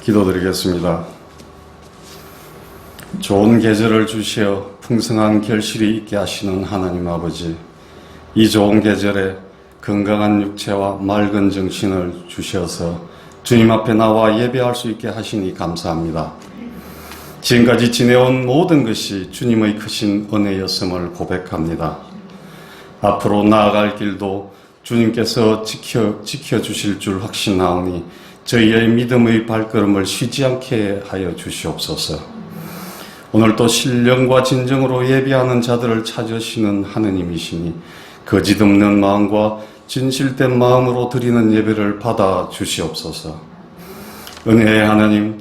기도드리겠습니다. 좋은 계절을 주시어 풍성한 결실이 있게 하시는 하나님 아버지, 이 좋은 계절에 건강한 육체와 맑은 정신을 주셔서 주님 앞에 나와 예배할 수 있게 하시니 감사합니다. 지금까지 지내온 모든 것이 주님의 크신 은혜였음을 고백합니다. 앞으로 나아갈 길도 주님께서 지켜주실 줄 확신하오니 저희의 믿음의 발걸음을 쉬지 않게 하여 주시옵소서. 오늘 또 신령과 진정으로 예배하는 자들을 찾으시는 하느님이시니 거짓 없는 마음과 진실된 마음으로 드리는 예배를 받아 주시옵소서. 은혜의 하나님,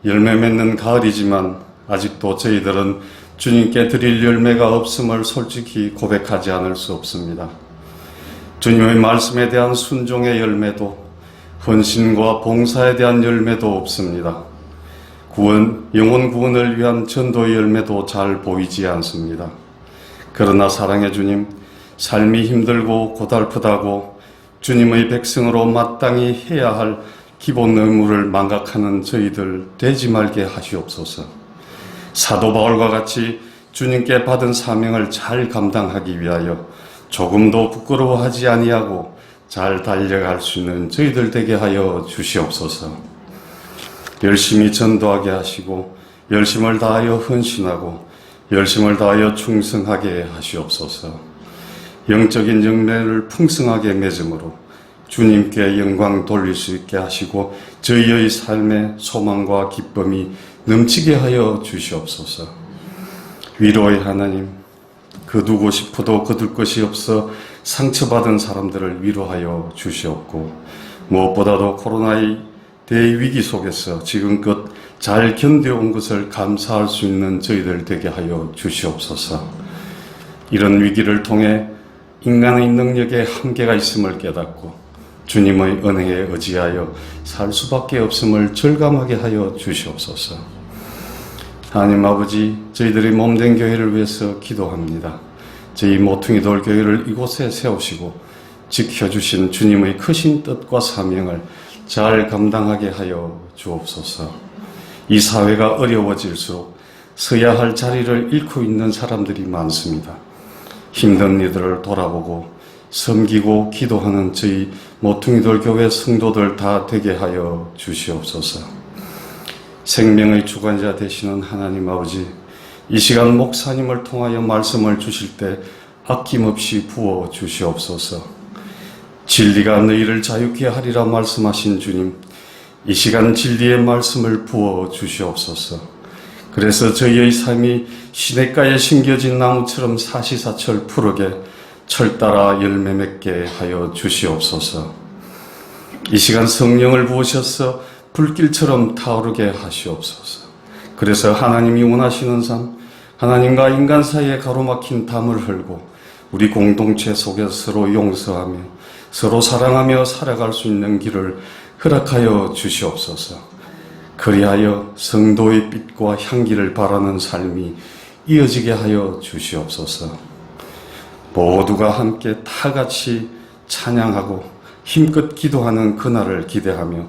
열매 맺는 가을이지만 아직도 저희들은 주님께 드릴 열매가 없음을 솔직히 고백하지 않을 수 없습니다. 주님의 말씀에 대한 순종의 열매도, 헌신과 봉사에 대한 열매도 없습니다. 영혼 구원을 위한 전도의 열매도 잘 보이지 않습니다. 그러나 사랑의 주님, 삶이 힘들고 고달프다고 주님의 백성으로 마땅히 해야 할 기본 의무를 망각하는 저희들 되지 말게 하시옵소서. 사도 바울과 같이 주님께 받은 사명을 잘 감당하기 위하여 조금도 부끄러워하지 아니하고 잘 달려갈 수 있는 저희들 되게 하여 주시옵소서. 열심히 전도하게 하시고 열심을 다하여 헌신하고 열심을 다하여 충성하게 하시옵소서. 영적인 열매를 풍성하게 맺음으로 주님께 영광 돌릴 수 있게 하시고 저희의 삶에 소망과 기쁨이 넘치게 하여 주시옵소서. 위로의 하나님, 거두고 싶어도 거둘 것이 없어 상처받은 사람들을 위로하여 주시옵고, 무엇보다도 코로나의 대위기 속에서 지금껏 잘 견뎌온 것을 감사할 수 있는 저희들 되게 하여 주시옵소서. 이런 위기를 통해 인간의 능력에 한계가 있음을 깨닫고 주님의 은혜에 의지하여 살 수밖에 없음을 절감하게 하여 주시옵소서. 하나님 아버지, 저희들이 몸된 교회를 위해서 기도합니다. 저희 모퉁이돌 교회를 이곳에 세우시고 지켜주신 주님의 크신 뜻과 사명을 잘 감당하게 하여 주옵소서. 이 사회가 어려워질수록 서야 할 자리를 잃고 있는 사람들이 많습니다. 힘든 이들을 돌아보고 섬기고 기도하는 저희 모퉁이돌 교회 성도들 다 되게 하여 주시옵소서. 생명의 주관자 되시는 하나님 아버지, 이 시간 목사님을 통하여 말씀을 주실 때 아낌없이 부어 주시옵소서. 진리가 너희를 자유케 하리라 말씀하신 주님, 이 시간 진리의 말씀을 부어 주시옵소서. 그래서 저희의 삶이 시냇가에 심겨진 나무처럼 사시사철 푸르게 철 따라 열매 맺게 하여 주시옵소서. 이 시간 성령을 부으셔서 불길처럼 타오르게 하시옵소서. 그래서 하나님이 원하시는 삶, 하나님과 인간 사이에 가로막힌 담을 헐고 우리 공동체 속에서 서로 용서하며 서로 사랑하며 살아갈 수 있는 길을 허락하여 주시옵소서. 그리하여 성도의 빛과 향기를 바라는 삶이 이어지게 하여 주시옵소서. 모두가 함께 타같이 찬양하고 힘껏 기도하는 그날을 기대하며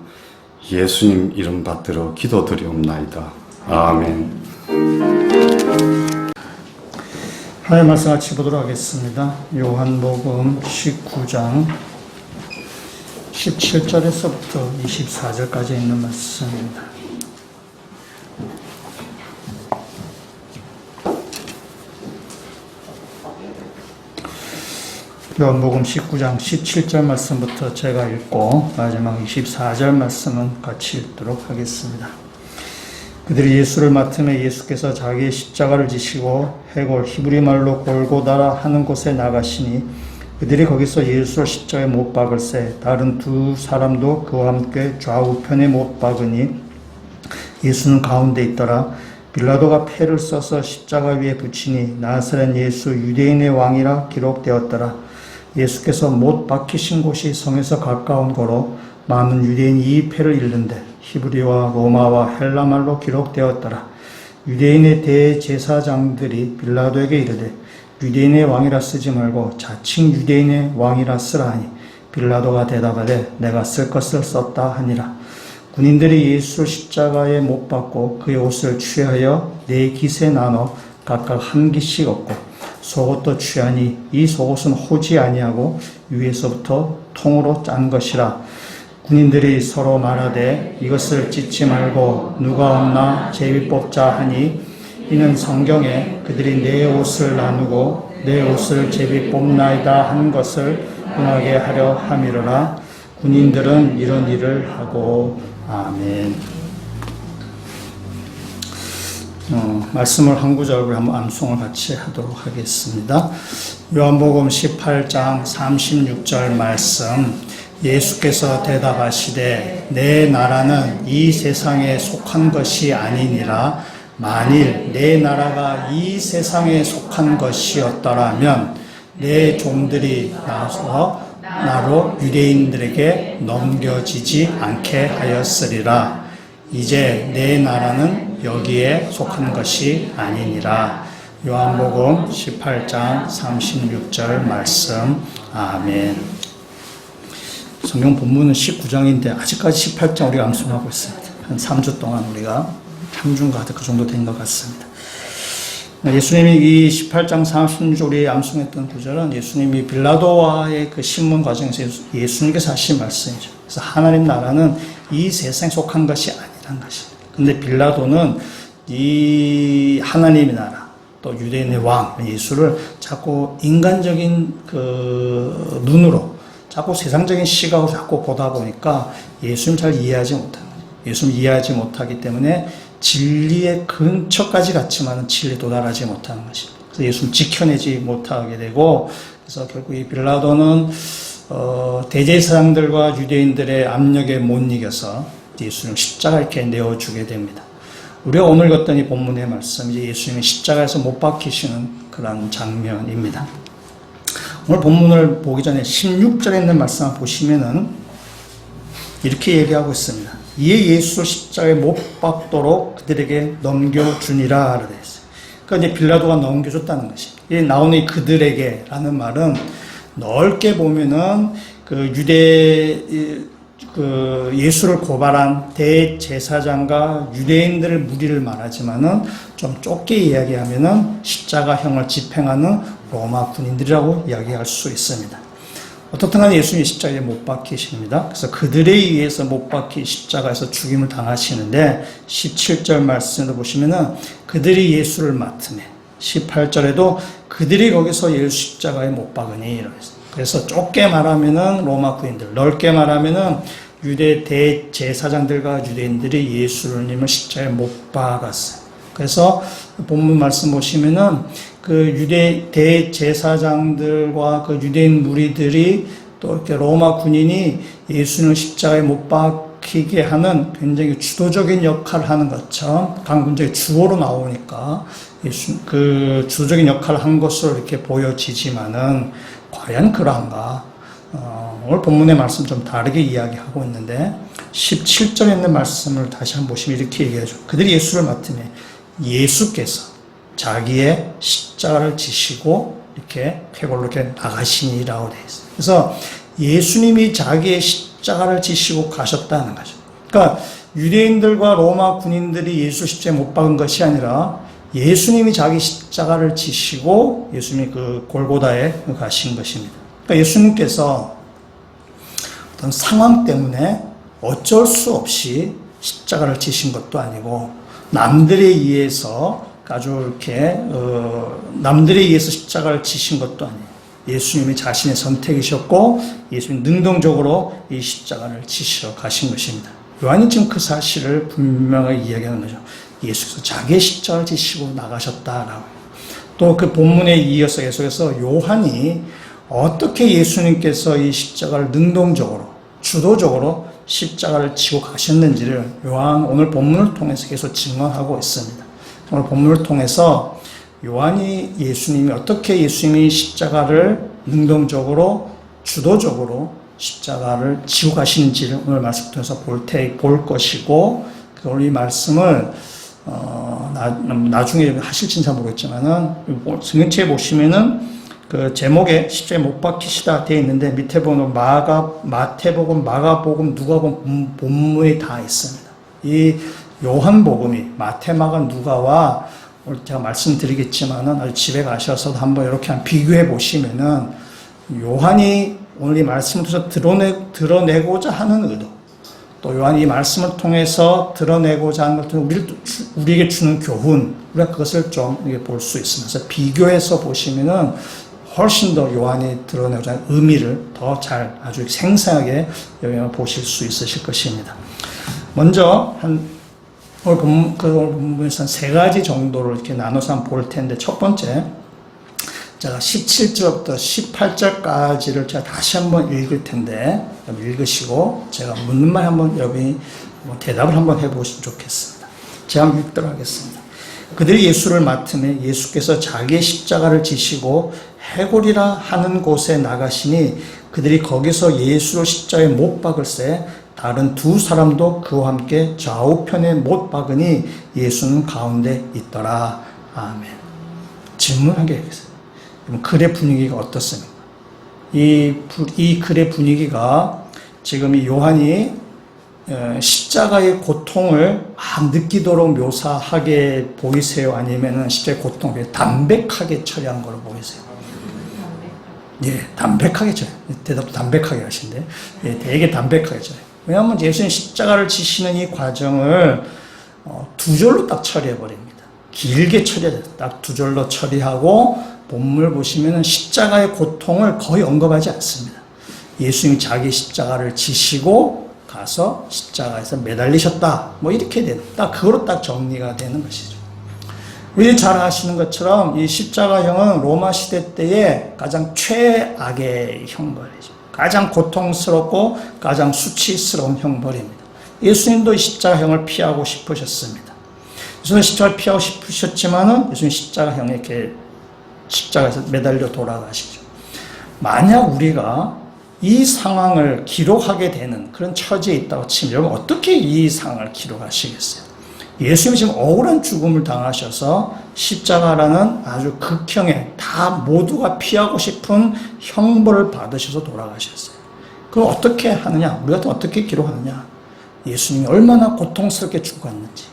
예수님 이름 받들어 기도드리옵나이다. 아멘. 하나님의 말씀 같이 보도록 하겠습니다. 요한복음 19장 17절에서부터 24절까지 있는 말씀입니다. 요한복음 19장 17절 말씀부터 제가 읽고 마지막 24절 말씀은 같이 읽도록 하겠습니다. 그들이 예수를 맡으며 예수께서 자기의 십자가를 지시고 해골 히브리 말로 골고다라 하는 곳에 나가시니 그들이 거기서 예수를 십자가에 못 박을새 다른 두 사람도 그와 함께 좌우편에 못 박으니 예수는 가운데 있더라. 빌라도가 패를 써서 십자가 위에 붙이니 나사렛 예수 유대인의 왕이라 기록되었더라. 예수께서 못 박히신 곳이 성에서 가까운 거로 많은 유대인이 이 패를 읽는데 히브리와 로마와 헬라말로 기록되었더라. 유대인의 대제사장들이 빌라도에게 이르되 유대인의 왕이라 쓰지 말고 자칭 유대인의 왕이라 쓰라 하니 빌라도가 대답하되 내가 쓸 것을 썼다 하니라. 군인들이 예수를 십자가에 못 박고 그의 옷을 취하여 네 깃에 나눠 각각 한 깃씩 얻고 속옷도 취하니 이 속옷은 호지 아니하고 위에서부터 통으로 짠 것이라. 군인들이 서로 말하되 이것을 찢지 말고 누가 없나 제비 뽑자 하니 이는 성경에 그들이 내 옷을 나누고 내 옷을 제비 뽑나이다 한 것을 응하게 하려 함이로라. 군인들은 이런 일을 하고. 아멘. 말씀을 한 구절 한번 암송을 같이 하도록 하겠습니다. 요한복음 18장 36절 말씀. 예수께서 대답하시되 내 나라는 이 세상에 속한 것이 아니니라. 만일 내 나라가 이 세상에 속한 것이었더라면 내 종들이 나로 유대인들에게 넘겨지지 않게 하였으리라. 이제 내 나라는 여기에 속한 것이 아니니라. 요한복음 18장 36절 말씀. 아멘. 성경 본문은 19장인데 아직까지 18장 우리가 암송하고 있습니다. 한 3주 동안 우리가 평균가 그 정도 된 것 같습니다. 예수님이 이 18장 36절 우리 암송했던 구절은 예수님이 빌라도와의 그 신문 과정에서 예수님께서 하신 말씀이죠. 그래서 하나님 나라는 이 세상에 속한 것이 아니란 것입니다. 근데 빌라도는 이 하나님의 나라, 또 유대인의 왕, 예수를 자꾸 인간적인 그 눈으로, 자꾸 세상적인 시각으로 자꾸 보다 보니까 예수님 잘 이해하지 못합니다. 예수님 이해하지 못하기 때문에 진리의 근처까지 갔지만 진리에 도달하지 못하는 것입니다. 그래서 예수를 지켜내지 못하게 되고, 그래서 결국 이 빌라도는 대제사장들과 유대인들의 압력에 못 이겨서 예수님 십자가 이렇게 내어주게 됩니다. 우리가 오늘 읽었던 이 본문의 말씀, 이제 예수님이 십자가에서 못 박히시는 그런 장면입니다. 오늘 본문을 보기 전에 16절에 있는 말씀을 보시면은 이렇게 얘기하고 있습니다. 이에 예수를 십자가에 못 박도록 그들에게 넘겨주니라 되어 있어요. 그러니까 이제 빌라도가 넘겨줬다는 것입니다. 이 나오는 이 그들에게라는 말은 넓게 보면은 그 예수를 고발한 대제사장과 유대인들의 무리를 말하지만은 좀 좁게 이야기하면은 십자가형을 집행하는 로마 군인들이라고 이야기할 수 있습니다. 어떻든 간에 예수님이 십자가에 못 박히십니다. 그래서 그들에 의해서 못 박히 십자가에서 죽임을 당하시는데 17절 말씀을 보시면은 그들이 예수를 맡으며 18절에도 그들이 거기서 예수 십자가에 못 박으니 이러면서. 그래서 좁게 말하면은 로마 군인들, 넓게 말하면은 유대 대제사장들과 유대인들이 예수님을 십자가에 못 박았어요. 그래서 본문 말씀 보시면은 그 유대 대제사장들과 그 유대인 무리들이 또 이렇게 로마 군인이 예수님을 십자가에 못 박히게 하는 굉장히 주도적인 역할을 하는 것처럼 강군적인 주어로 나오니까 그 주도적인 역할을 한 것으로 이렇게 보여지지만은 과연 그러한가? 오늘 본문의 말씀 좀 다르게 이야기하고 있는데 17절에 있는 말씀을 다시 한번 보시면 이렇게 얘기하죠. 그들이 예수를 맡으며 예수께서 자기의 십자가를 지시고 이렇게 쾌골로 이렇게 나가시니라고 되어 있어요. 그래서 예수님이 자기의 십자가를 지시고 가셨다는 거죠. 그러니까 유대인들과 로마 군인들이 예수 십자가에 못 박은 것이 아니라 예수님이 자기 십자가를 지시고 예수님이 그 골고다에 가신 것입니다. 그러니까 예수님께서 어떤 상황 때문에 어쩔 수 없이 십자가를 지신 것도 아니고 남들에 의해서 아주 이렇게 남들에 의해서 십자가를 지신 것도 아니에요. 예수님이 자신의 선택이셨고 예수님이 능동적으로 이 십자가를 지시러 가신 것입니다. 요한이 지금 그 사실을 분명하게 이야기하는 거죠. 예수께서 자기의 십자가를 지시고 나가셨다라고. 또 그 본문에 이어서 계속해서 요한이 어떻게 예수님께서 이 십자가를 능동적으로 주도적으로 십자가를 지고 가셨는지를 요한 오늘 본문을 통해서 계속 증언하고 있습니다. 오늘 본문을 통해서 요한이 예수님이 어떻게 예수님이 십자가를 능동적으로 주도적으로 십자가를 지고 가시는지를 오늘 말씀 통해서 볼 것이고 오늘 이 말씀을 나중에 하실지는 잘 모르겠지만은 성경책에 보시면은 그 제목에 십자가에 못 박히시다 되어 있는데 밑에 보면 마태복음, 마가복음, 누가복음 본문에 다 있습니다. 이 요한복음이 마태, 마가, 누가와 오늘 제가 말씀드리겠지만은 집에 가셔서도 한번 이렇게 비교해 보시면은 요한이 오늘 이 말씀을 통해서 드러내고자 하는 의도, 또 요한이 이 말씀을 통해서 드러내고자 하는 것을 우리에게 주는 교훈, 우리가 그것을 좀 볼 수 있습니다. 그래서 비교해서 보시면은 훨씬 더 요한이 드러내고자 하는 의미를 더 잘 아주 생생하게 보실 수 있으실 것입니다. 먼저 오늘 본문에서 한 세 가지 정도로 이렇게 나눠서 한번 볼 텐데, 첫 번째, 제가 17절부터 18절까지를 제가 다시 한번 읽을 텐데, 읽으시고, 제가 묻는 말 한번 여러분이 대답을 한번 해보시면 좋겠습니다. 제가 한번 읽도록 하겠습니다. 그들이 예수를 맡으며 예수께서 자기의 십자가를 지시고 해골이라 하는 곳에 나가시니 그들이 거기서 예수를 십자가에 못 박을새 다른 두 사람도 그와 함께 좌우편에 못 박으니 예수는 가운데 있더라. 아멘. 질문하게 하겠습니다. 글의 분위기가 어떻습니까? 이 글의 분위기가 지금 이 요한이 십자가의 고통을 막 느끼도록 묘사하게 보이세요? 아니면 십자가의 고통을 담백하게 처리한 걸로 보이세요? 예, 담백하게 처리. 대답도 담백하게 하신데, 예, 되게 담백하게 처리. 왜냐하면 예수님 십자가를 지시는 이 과정을 두 절로 딱 처리해 버립니다. 길게 처리해야 돼요. 딱 두 절로 처리하고 본문을 보시면 십자가의 고통을 거의 언급하지 않습니다. 예수님이 자기 십자가를 지시고 가서 십자가에서 매달리셨다. 뭐 이렇게 되는, 딱 그거로 딱 정리가 되는 것이죠. 우리 잘 아시는 것처럼 이 십자가형은 로마 시대 때의 가장 최악의 형벌이죠. 가장 고통스럽고 가장 수치스러운 형벌입니다. 예수님도 이 십자가형을 피하고 싶으셨습니다. 예수님 십자가를 피하고 싶으셨지만은 예수님 십자가형에 이렇게 십자가에서 매달려 돌아가시죠. 만약 우리가 이 상황을 기록하게 되는 그런 처지에 있다고 치면 여러분 어떻게 이 상황을 기록하시겠어요? 예수님이 지금 억울한 죽음을 당하셔서 십자가라는 아주 극형의 다 모두가 피하고 싶은 형벌을 받으셔서 돌아가셨어요. 그럼 어떻게 하느냐? 우리가 또 어떻게 기록하느냐? 예수님이 얼마나 고통스럽게 죽었는지,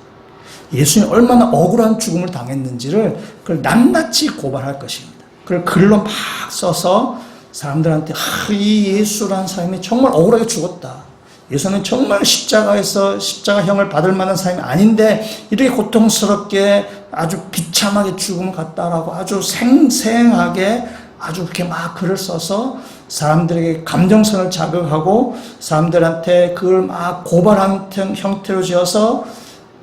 예수님이 얼마나 억울한 죽음을 당했는지를 그걸 낱낱이 고발할 것입니다. 그걸 글로 막 써서 사람들한테 이 예수라는 사람이 정말 억울하게 죽었다. 예수는 정말 십자가에서 십자가형을 받을 만한 사람이 아닌데 이렇게 고통스럽게 아주 비참하게 죽음을 갔다라고 아주 생생하게 아주 그렇게 막 글을 써서 사람들에게 감정선을 자극하고 사람들한테 그걸 막 고발하는 형태로 지어서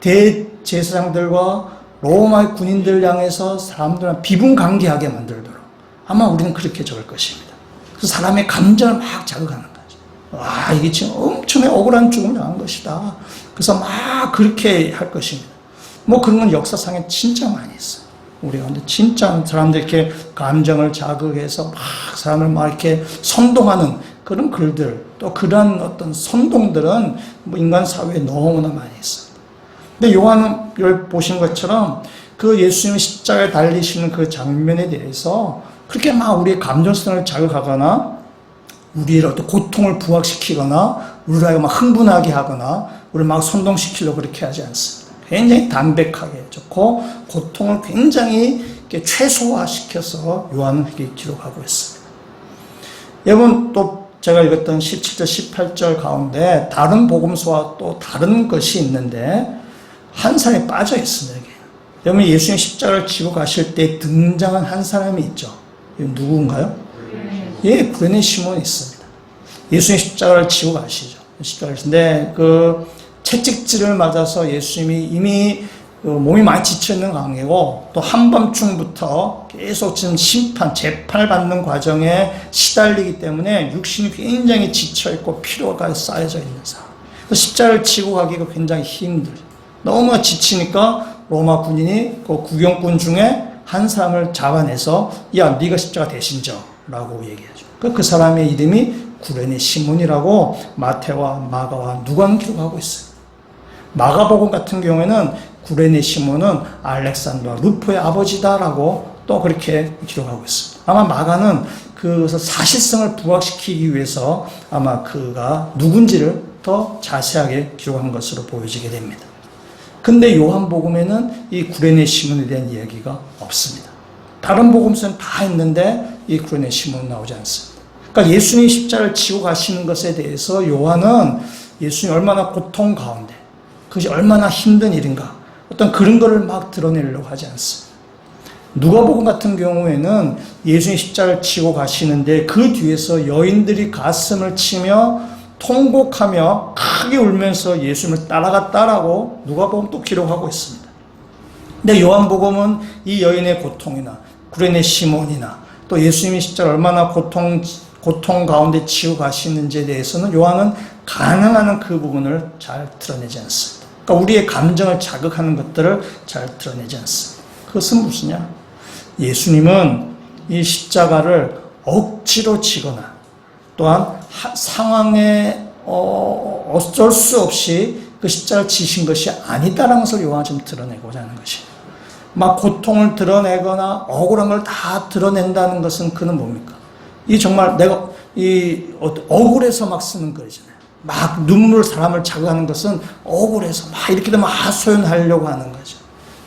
대제사장들과 로마의 군인들 향해서 사람들을 비분강개하게 만들도록 아마 우리는 그렇게 적을 것입니다. 그래서 사람의 감정을 막 자극하는 거죠. 와, 이게 지금 엄청나게 억울한 죽음을 당한 것이다. 그래서 막 그렇게 할 것입니다. 뭐 그런 건 역사상에 진짜 많이 있어요. 우리가 근데 진짜 사람들 이렇게 감정을 자극해서 막 사람을 막 이렇게 선동하는 그런 글들, 또 그런 어떤 선동들은 뭐 인간 사회에 너무나 많이 있어요. 근데 요한을 보신 것처럼 그 예수님이 십자가에 달리시는 그 장면에 대해서 그렇게 막 우리의 감정성을 자극하거나 우리의 어떤 고통을 부각시키거나 우리를 막 흥분하게 하거나 우리를 막 선동시키려고 그렇게 하지 않습니다. 굉장히 담백하게 좋고 고통을 굉장히 이렇게 최소화시켜서 요한은 이렇게 기록하고 있습니다. 여러분 또 제가 읽었던 17절 18절 가운데 다른 복음서와 또 다른 것이 있는데 한 사람이 빠져 있습니다. 여기. 여러분 예수님 십자가를 지고 가실 때 등장한 한 사람이 있죠. 누구인가요? 예, 구레네 시몬이 있습니다. 예수님 십자가를 지고 가시죠. 십자가를. 그 채찍질을 맞아서 예수님이 이미 몸이 많이 지쳐있는 관계고 또 한밤중부터 계속 지금 재판을 받는 과정에 시달리기 때문에 육신이 굉장히 지쳐있고 피로가 쌓여져 있는 상황. 십자가를 지고 가기가 굉장히 힘들죠. 너무 지치니까 로마 군인이 그 구경꾼 중에 한 사람을 잡아내서 야, 네가 십자가 대신져 라고 얘기하죠. 그 사람의 이름이 구레네 시몬이라고 마태와 마가와 누가는 기록하고 있어요. 마가복음 같은 경우에는 구레네 시몬은 알렉산더와 루포의 아버지다라고 또 그렇게 기록하고 있습니다. 아마 마가는 그래서 사실성을 부각시키기 위해서 아마 그가 누군지를 더 자세하게 기록한 것으로 보여지게 됩니다. 근데 요한복음에는 이 구레네 시몬에 대한 이야기가 없습니다. 다른 복음서는 다 있는데 이 구레네 시몬은 나오지 않습니다. 그러니까 예수님이 십자가를 지고 가시는 것에 대해서 요한은 예수님이 얼마나 고통 가운데, 그것이 얼마나 힘든 일인가, 어떤 그런 거를 막 드러내려고 하지 않습니다. 누가복음 같은 경우에는 예수님이 십자가를 지고 가시는데 그 뒤에서 여인들이 가슴을 치며 통곡하며 크게 울면서 예수님을 따라갔다라고 누가복음 또 기록하고 있습니다. 근데 요한복음은 이 여인의 고통이나 구레네 시몬이나 또 예수님이 십자가를 얼마나 고통 가운데 지고 가시는지에 대해서는 요한은 가능한 그 부분을 잘 드러내지 않습니다. 그러니까 우리의 감정을 자극하는 것들을 잘 드러내지 않습니다. 그것은 무엇이냐? 예수님은 이 십자가를 억지로 지거나 또한 상황에 어쩔 수 없이 그 십자가를 지신 것이 아니다라는 것을 요한은 좀 드러내고자 하는 것입니다. 막 고통을 드러내거나 억울한 걸 다 드러낸다는 것은 그는 뭡니까? 이 정말 내가 억울해서 막 쓰는 글이잖아요. 막 눈물 사람을 자극하는 것은 억울해서 막 이렇게 되면 하소연하려고 하는 거죠.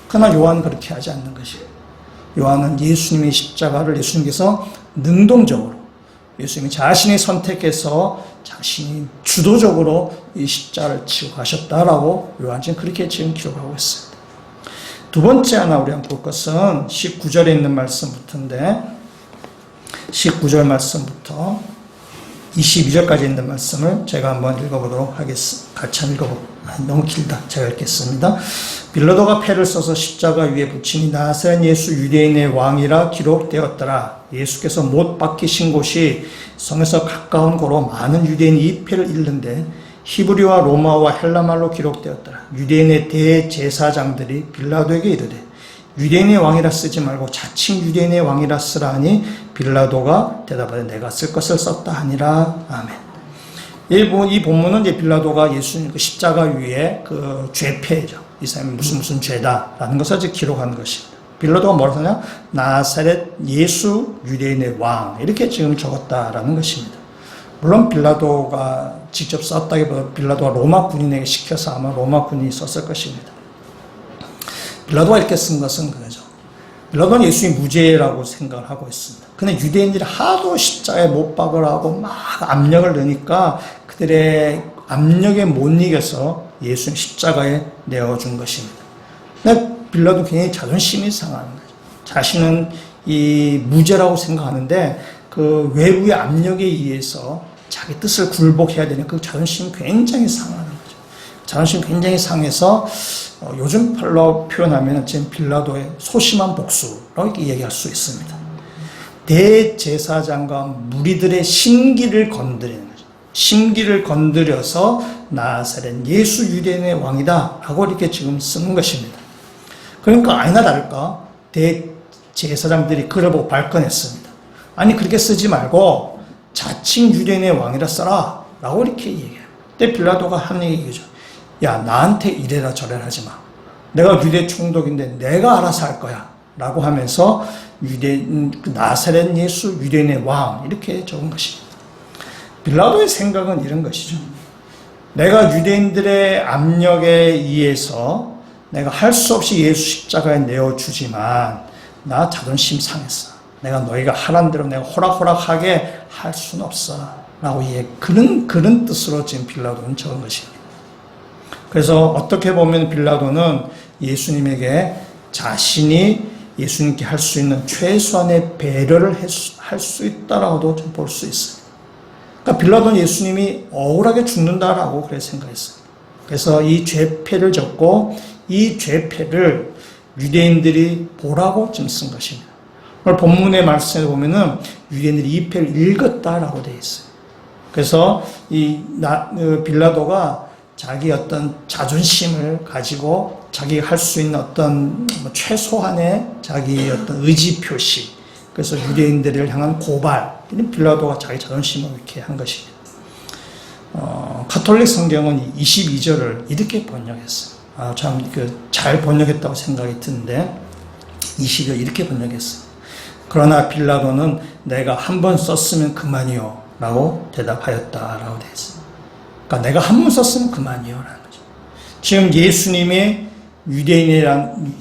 그러나 요한은 그렇게 하지 않는 것이에요. 요한은 예수님의 십자가를 예수님께서 능동적으로 예수님이 자신이 선택해서 자신이 주도적으로 이 십자가를 지고 가셨다라고 요한은 그렇게 지금 기록하고 있습니다. 두 번째 하나 우리가 볼 것은 19절에 있는 말씀부터인데 19절 말씀부터 22절까지 있는 말씀을 제가 한번 읽어보도록 하겠습니다. 같이 너무 길다. 제가 읽겠습니다. 빌라도가 패를 써서 십자가 위에 붙이니 나사렛 예수 유대인의 왕이라 기록되었더라. 예수께서 못 박히신 곳이 성에서 가까운 고로 많은 유대인이 이 패를 읽는데 히브리와 로마와 헬라말로 기록되었더라. 유대인의 대제사장들이 빌라도에게 이르되 유대인의 왕이라 쓰지 말고 자칭 유대인의 왕이라 쓰라 하니 빌라도가 대답하되 내가 쓸 것을 썼다 하니라. 아멘. 이 본문은 이제 빌라도가 예수님 그 십자가 위에 그 죄패죠. 이 사람이 무슨 죄다라는 것을 이제 기록한 것입니다. 빌라도가 뭐라고 하냐? 나사렛 예수 유대인의 왕 이렇게 지금 적었다라는 것입니다. 물론 빌라도가 직접 썼다기보다 빌라도가 로마 군인에게 시켜서 아마 로마 군인이 썼을 것입니다. 빌라도가 이렇게 쓴 것은 그거죠. 빌라도는 예수님이 무죄라고 생각을 하고 있습니다. 근데 유대인들이 하도 십자가에 못 박으라고 막 압력을 넣으니까 그들의 압력에 못 이겨서 예수님 십자가에 내어준 것입니다. 근데 빌라도 굉장히 자존심이 상하는 거죠. 자신은 이 무죄라고 생각하는데 그 외부의 압력에 의해서 자기 뜻을 굴복해야 되는 그 자존심이 굉장히 상하는 거죠. 자존심이 굉장히 상해서 요즘 팔로 표현하면 지금 빌라도의 소심한 복수라고 이렇게 얘기할 수 있습니다. 대제사장과 무리들의 심기를 건드리는 거죠. 심기를 건드려서 나사렛 예수 유대인의 왕이다 라고 이렇게 지금 쓰는 것입니다. 그러니까 아니나 다를까 대제사장들이 그를 보고 발끈했습니다. 아니 그렇게 쓰지 말고 자칭 유대인의 왕이라 써라 라고 이렇게 얘기해요. 그때 빌라도가 하는 얘기죠. 야 나한테 이래라 저래라 하지 마. 내가 유대 총독인데 내가 알아서 할 거야 라고 하면서 나사렛 예수 유대인의 왕 이렇게 적은 것입니다. 빌라도의 생각은 이런 것이죠. 내가 유대인들의 압력에 의해서 내가 할 수 없이 예수 십자가에 내어주지만 나 자존심 상했어. 내가 너희가 하란 대로 내가 호락호락하게 할 수는 없어 라고 그런 뜻으로 지금 빌라도는 적은 것입니다. 그래서 어떻게 보면 빌라도는 예수님에게 자신이 예수님께 할 수 있는 최소한의 배려를 할 수 있다라고도 좀 볼 수 있어요. 그러니까 빌라도는 예수님이 억울하게 죽는다라고 그래 생각했어요. 그래서 이 죄패를 적고 이 죄패를 유대인들이 보라고 지금 쓴 것입니다. 오늘 본문의 말씀에 보면은 유대인들이 이 패를 읽었다라고 되어 있어요. 그래서 빌라도가 자기 어떤 자존심을 가지고 자기가 할 수 있는 어떤 최소한의 자기 어떤 의지 표시, 그래서 유대인들을 향한 고발, 빌라도가 자기 자존심을 이렇게 한 것입니다. 가톨릭 성경은 22절을 이렇게 번역했어요. 참 잘 번역했다고 생각이 드는데 22절 이렇게 번역했어요. 그러나 빌라도는 내가 한 번 썼으면 그만이요 라고 대답하였다라고 되어 있습니다. 그러니까 내가 한 번 썼으면 그만이요 라는 거죠. 지금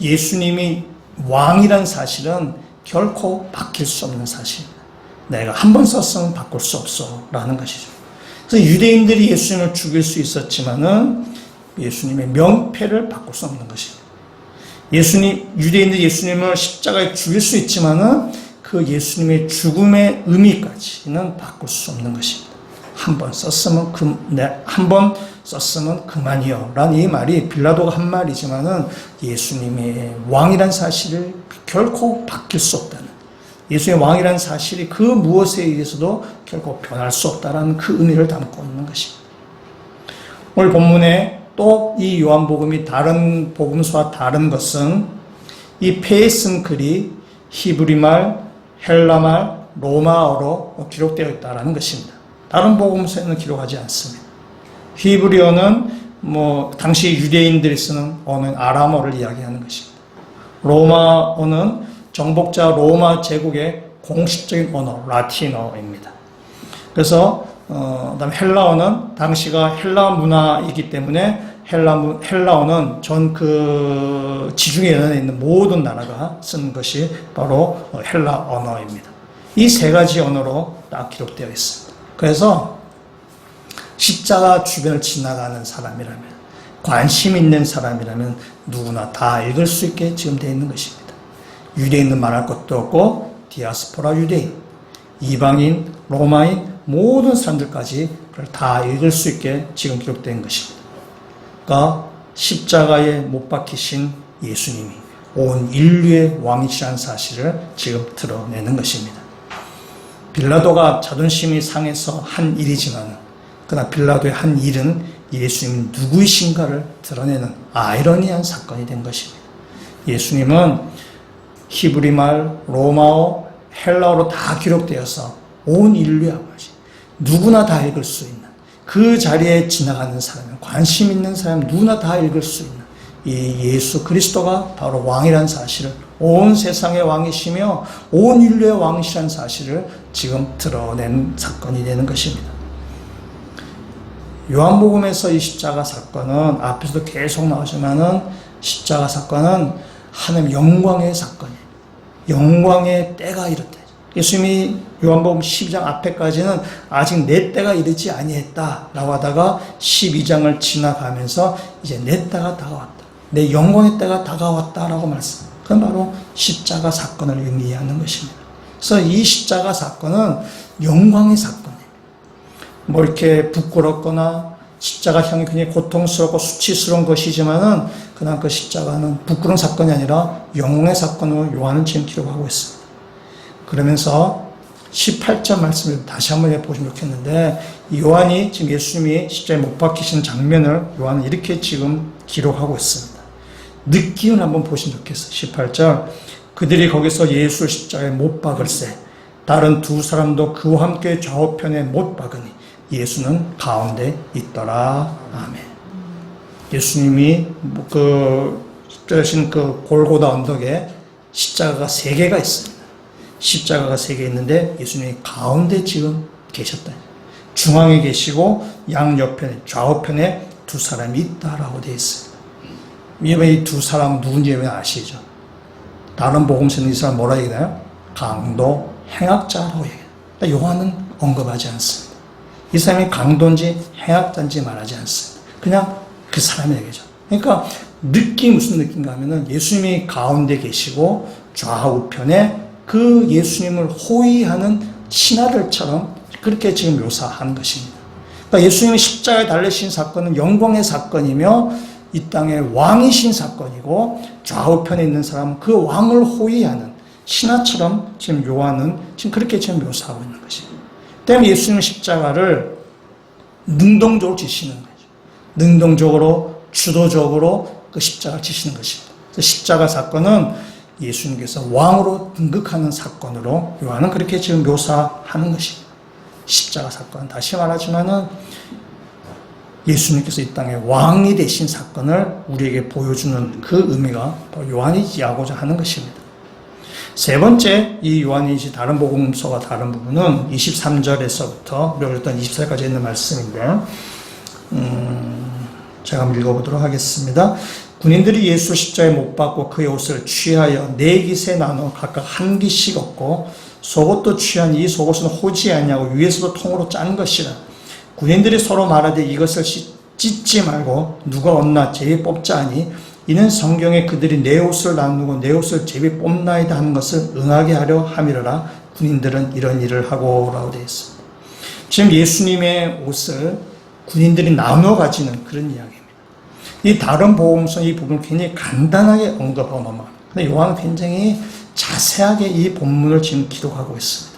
예수님이 왕이란 사실은 결코 바뀔 수 없는 사실입니다. 내가 한 번 썼으면 바꿀 수 없어 라는 것이죠. 그래서 유대인들이 예수님을 죽일 수 있었지만은 예수님의 명패를 바꿀 수 없는 것입니다. 유대인들이 예수님을 십자가에 죽일 수 있지만은 그 예수님의 죽음의 의미까지는 바꿀 수 없는 것입니다. 한 번 썼으면 그만이요 라는 이 말이 빌라도가 한 말이지만은 예수님의 왕이란 사실을 결코 바뀔 수 없다는, 예수의 왕이라는 사실이 그 무엇에 의해서도 결코 변할 수 없다는 그 의미를 담고 있는 것입니다. 오늘 본문에 또 이 요한복음이 다른 복음서와 다른 것은 이 패에 쓴 글이 히브리말, 헬라말, 로마어로 기록되어 있다는 것입니다. 다른 복음서에는 기록하지 않습니다. 히브리어는 당시 유대인들이 쓰는 언어인 아람어를 이야기하는 것입니다. 로마어는 정복자 로마 제국의 공식적인 언어, 라틴어입니다. 그래서 그다음에 헬라어는 당시가 헬라 문화이기 때문에 헬라어는 전 그 지중해 연안에 있는 모든 나라가 쓴 것이 바로 헬라 언어입니다. 이 세 가지 언어로 딱 기록되어 있습니다. 그래서 십자가 주변을 지나가는 사람이라면, 관심 있는 사람이라면 누구나 다 읽을 수 있게 지금 되어 있는 것입니다. 유대인은 말할 것도 없고 디아스포라 유대인, 이방인, 로마인 모든 사람들까지 그걸 다 읽을 수 있게 지금 기록된 것입니다. 그러니까 십자가에 못 박히신 예수님이 온 인류의 왕이시라는 사실을 지금 드러내는 것입니다. 빌라도가 자존심이 상해서 한 일이지만, 그러나 빌라도의 한 일은 예수님이 누구이신가를 드러내는 아이러니한 사건이 된 것입니다. 예수님은 히브리말, 로마어, 헬라어로 다 기록되어서 온 인류의 아버지, 누구나 다 읽을 수 있는, 그 자리에 지나가는 사람, 관심 있는 사람 누구나 다 읽을 수 있는 이 예수 그리스도가 바로 왕이라는 사실을, 온 세상의 왕이시며 온 인류의 왕이시라는 사실을 지금 드러낸 사건이 되는 것입니다. 요한복음에서 이 십자가 사건은 앞에서도 계속 나오지만은 십자가 사건은 하나님 영광의 사건이에요. 영광의 때가 이렇다. 예수님이 요한복음 12장 앞에까지는 아직 내 때가 이르지 아니했다라고 하다가 12장을 지나가면서 이제 내 때가 다가왔다, 내 영광의 때가 다가왔다라고 말씀. 그건 바로 십자가 사건을 의미하는 것입니다. 그래서 이 십자가 사건은 영광의 사건이에요. 이렇게 부끄럽거나 십자가형이 굉장히 고통스럽고 수치스러운 것이지만은 그냥 그 십자가는 부끄러운 사건이 아니라 영광의 사건으로 요한은 지금 기록하고 있습니다. 그러면서 18절 말씀을 다시 한번 보시면 좋겠는데, 요한이 지금 예수님이 십자가에 못 박히신 장면을 요한은 이렇게 지금 기록하고 있습니다. 느낌을 한번 보시면 좋겠어요. 18절, 그들이 거기서 예수를 십자가에 못 박을세 다른 두 사람도 그와 함께 좌우편에 못 박으니 예수는 가운데 있더라. 아멘. 예수님이 십자가신 그 골고다 언덕에 십자가가 3개가 있습니다. 십자가가 3개 있는데 예수님이 가운데 지금 계셨다. 중앙에 계시고 양옆편에, 좌우편에 두 사람이 있다라고 되어 있습니다. 이 두 사람 누군지 아시죠? 다른 복음서는 이 사람 뭐라 얘기하나요? 강도, 행악자라고 얘기해요. 요한은 언급하지 않습니다. 이 사람이 강도인지 행악자인지 말하지 않습니다. 그냥 그 사람의 얘기죠. 그러니까 무슨 느낌인가 하면은 예수님이 가운데 계시고 좌우편에 그 예수님을 호위하는 신하들처럼 그렇게 지금 묘사하는 것입니다. 그러니까 예수님이 십자가에 달리신 사건은 영광의 사건이며 이 땅의 왕이신 사건이고, 좌우편에 있는 사람은 그 왕을 호위하는 신하처럼 지금 요한은 지금 그렇게 지금 묘사하고 있는 것입니다. 때문에 예수님은 십자가를 능동적으로 지시는 거죠. 능동적으로, 주도적으로 그 십자가를 지시는 것입니다. 그래서 십자가 사건은 예수님께서 왕으로 등극하는 사건으로 요한은 그렇게 지금 묘사하는 것입니다. 십자가 사건, 다시 말하지만은 예수님께서 이 땅에 왕이 되신 사건을 우리에게 보여주는 그 의미가 요한이 이야기하고자 하는 것입니다. 세 번째, 이 요한이 다른 복음서와 다른 부분은 23절에서부터 우리가 24절까지 있는 말씀인데, 제가 한번 읽어보도록 하겠습니다. 군인들이 예수 십자가에 못 박고 그의 옷을 취하여 네 깃에 나눠 각각 한 깃씩 얻고 속옷도 취한 이 속옷은 호지 아니하고 위에서도 통으로 짠 것이라. 군인들이 서로 말하되 이것을 찢지 말고 누가 얻나 제비 뽑자 하니 이는 성경에 그들이 내 옷을 나누고 내 옷을 제비 뽑나이다 하는 것을 응하게 하려 함이로라. 군인들은 이런 일을 하고 라고 되어 있습니다. 지금 예수님의 옷을 군인들이 나눠 가지는 그런 이야기입니다. 이 다른 복음서 이 부분을 굉장히 간단하게 언급하고 넘어갑니다. 근데 요한은 굉장히 자세하게 이 본문을 지금 기록하고 있습니다.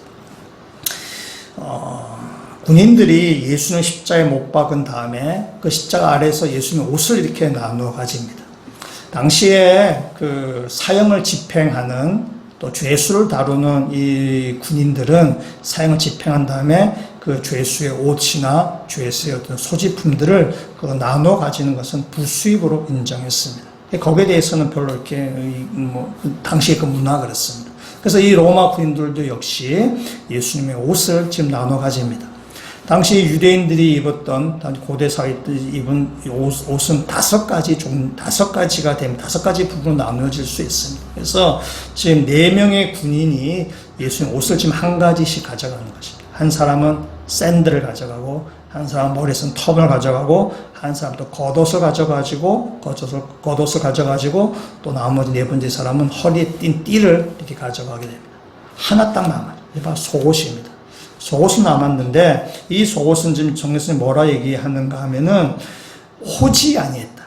군인들이 예수는 십자가에 못 박은 다음에 그 십자가 아래에서 예수님의 옷을 이렇게 나누어 가집니다. 당시에 그 사형을 집행하는 또 죄수를 다루는 이 군인들은 사형을 집행한 다음에 그 죄수의 옷이나 죄수의 어떤 소지품들을 나눠 가지는 것은 부수입으로 인정했습니다. 거기에 대해서는 별로 이렇게 당시의 그 문화가 그렇습니다. 그래서 이 로마 군인들도 역시 예수님의 옷을 지금 나눠 가집니다. 당시 유대인들이 입었던 고대 사회들이 입은 옷은 다섯 가지 부분으로 나누어질 수 있습니다. 그래서 지금 4명의 군인이 예수님 옷을 지금 한 가지씩 가져가는 것입니다. 한 사람은 샌들을 가져가고, 한 사람은 머리에서는 터널을 가져가고, 한 사람은 또 겉옷을 가져가지고, 또 나머지 네 번째 사람은 허리에 띈 띠를 이렇게 가져가게 됩니다. 하나 딱 남아요. 이게 바로 속옷입니다. 속옷은 남았는데, 이 속옷은 지금 정예수님이 뭐라 얘기하는가 하면은, 호지 아니했다.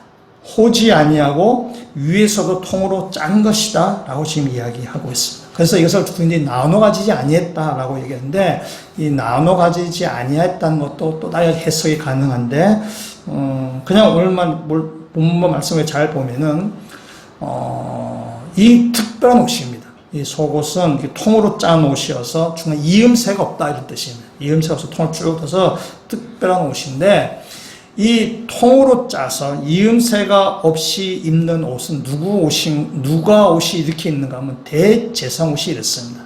호지 아니하고, 위에서도 통으로 짠 것이다. 라고 지금 이야기하고 있습니다. 그래서 이것을 군인들이 나눠 가지지 아니했다. 라고 얘기하는데, 이 나눠 가지지 아니했다는 것도 또 다른 해석이 가능한데, 그냥 오늘만 본문 말씀을 잘 보면은, 이 특별한 옷입니다. 이 속옷은 통으로 짠 옷이어서 중간에 이음새가 없다 이런 뜻입니다. 이음새가 없어 통을 쭉 떠서 특별한 옷인데, 이 통으로 짜서 이음새가 없이 입는 옷은 누가 옷이 이렇게 있는가 하면 대제사장 옷이 이렇습니다.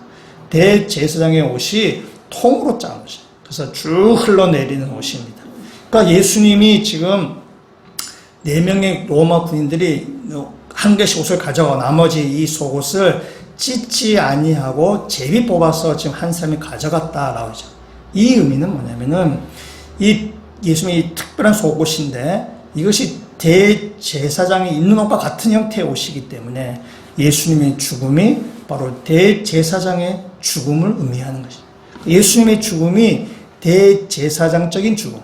대제사장의 옷이 통으로 짠 옷이에요. 그래서 쭉 흘러내리는 옷입니다. 그러니까 예수님이 지금 4명의 로마 군인들이 한 개씩 옷을 가져가고 나머지 이 속옷을 찢지 아니하고 제비 뽑아서 지금 한 사람이 가져갔다라고 하죠. 이 의미는 뭐냐면은 이 예수님의 특별한 속옷인데 이것이 대제사장이 입는 옷과 같은 형태의 옷이기 때문에 예수님의 죽음이 바로 대제사장의 죽음을 의미하는 것입니다. 예수님의 죽음이 대제사장적인 죽음,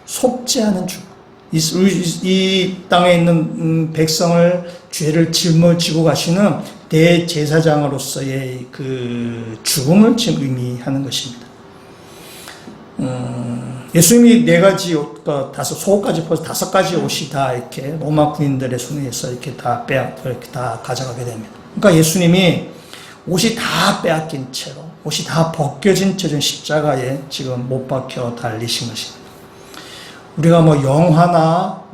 속죄하는 죽음. 이 땅에 있는 백성을 죄를 짊어지고 가시는 대제사장으로서의 그 죽음을 지금 의미하는 것입니다. 예수님이 4가지 옷, 속옷까지 포함해서 5가지 옷이 다 이렇게 로마 군인들의 손에 의해서 이렇게 이렇게 다 가져가게 됩니다. 그러니까 예수님이 옷이 다 빼앗긴 채로, 옷이 다 벗겨진 채로 십자가에 지금 못 박혀 달리신 것입니다. 우리가 영화나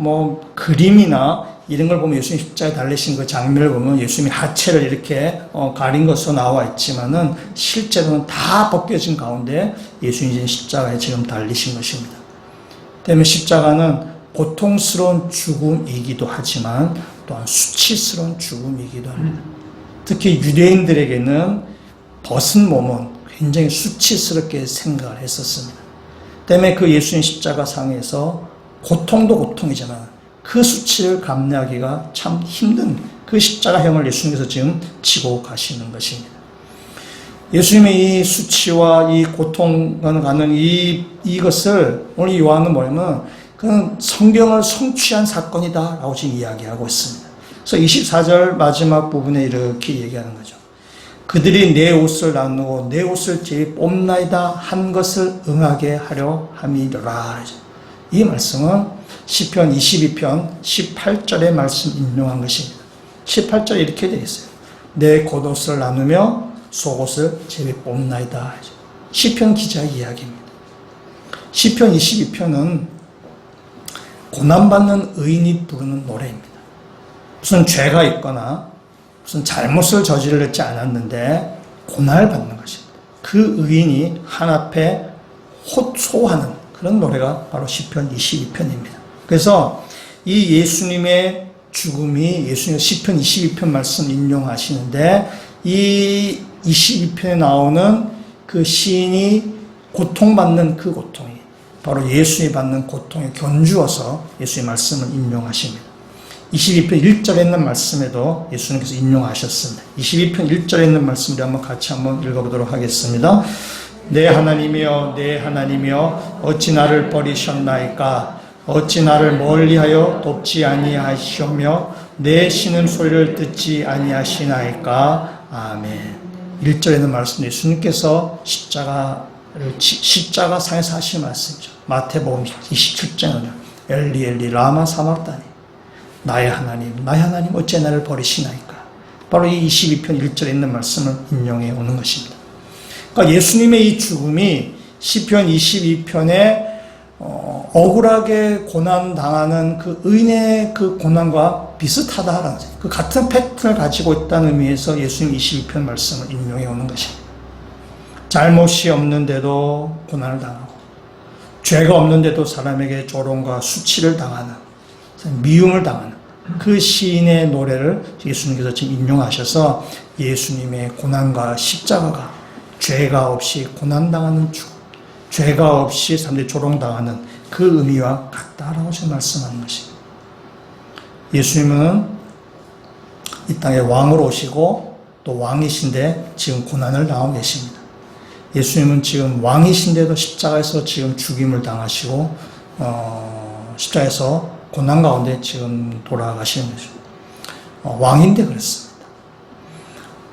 그림이나 이런 걸 보면 예수님 십자가에 달리신 그 장면을 보면 예수님이 하체를 이렇게 가린 것으로 나와 있지만은 실제로는 다 벗겨진 가운데 예수님이 십자가에 지금 달리신 것입니다. 때문에 십자가는 고통스러운 죽음이기도 하지만 또한 수치스러운 죽음이기도 합니다. 특히 유대인들에게는 벗은 몸은 굉장히 수치스럽게 생각을 했었습니다. 때문에 그 예수님 십자가 상에서 고통도 고통이지만 그 수치를 감내하기가 참 힘든 그 십자가형을 예수님께서 지금 지고 가시는 것입니다. 예수님의 이 수치와 이 고통을 가는 이것을 오늘 요한은 뭐냐면 그는 성경을 성취한 사건이다 라고 지금 이야기하고 있습니다. 그래서 24절 마지막 부분에 이렇게 얘기하는 거죠. 그들이 내 옷을 나누고 내 옷을 제비 뽑나이다 한 것을 응하게 하려 함이더라. 이 말씀은 시편 22편 18절의 말씀 인용한 것입니다. 18절에 이렇게 되어 있어요. 내 겉옷을 나누며 속옷을 제비 뽑나이다. 시편 기자의 이야기입니다. 시편 22편은 고난받는 의인이 부르는 노래입니다. 무슨 죄가 있거나 무슨 잘못을 저질렀지 않았는데 고난을 받는 것입니다. 그 의인이 한 앞에 호소하는 그런 노래가 바로 시편 22편입니다. 그래서 이 예수님의 죽음이 예수님 시편 22편 말씀 인용하시는데 이 22편에 나오는 그 시인이 고통받는 그 고통이 바로 예수님이 받는 고통에 견주어서 예수의 말씀을 인용하십니다. 22편 1절에 있는 말씀에도 예수님께서 인용하셨습니다. 22편 1절에 있는 말씀을 한번 같이 한번 읽어보도록 하겠습니다. 내 하나님이여 내 하나님이여 어찌 나를 버리셨나이까 어찌 나를 멀리하여 돕지 아니하시오며 내 신음소리를 듣지 아니하시나이까. 아멘. 1절에 있는 말씀 예수님께서 십자가상에서 하신 말씀이죠. 마태복음 27장은요. 엘리 엘리 라마 사막다니 나의 하나님 어찌 나를 버리시나이까. 바로 이 22편 1절에 있는 말씀을 인용해 오는 것입니다. 그러니까 예수님의 이 죽음이 시편 22편에 억울하게 고난당하는 그 의인의 그 고난과 비슷하다라는 거죠. 그 같은 패턴을 가지고 있다는 의미에서 예수님 22편 말씀을 인용해 오는 것입니다. 잘못이 없는데도 고난을 당하고 죄가 없는데도 사람에게 조롱과 수치를 당하는 미움을 당하는 그 시인의 노래를 예수님께서 지금 인용하셔서 예수님의 고난과 십자가가 죄가 없이 고난당하는 죽음, 죄가 없이 사람들이 조롱당하는 그 의미와 같다라고 지금 말씀하는 것입니다. 예수님은 이 땅에 왕으로 오시고 또 왕이신데 지금 고난을 당하고 계십니다. 예수님은 지금 왕이신데도 십자가에서 지금 죽임을 당하시고 십자가에서 고난 가운데 지금 돌아가시는 거죠. 왕인데 그렇습니다.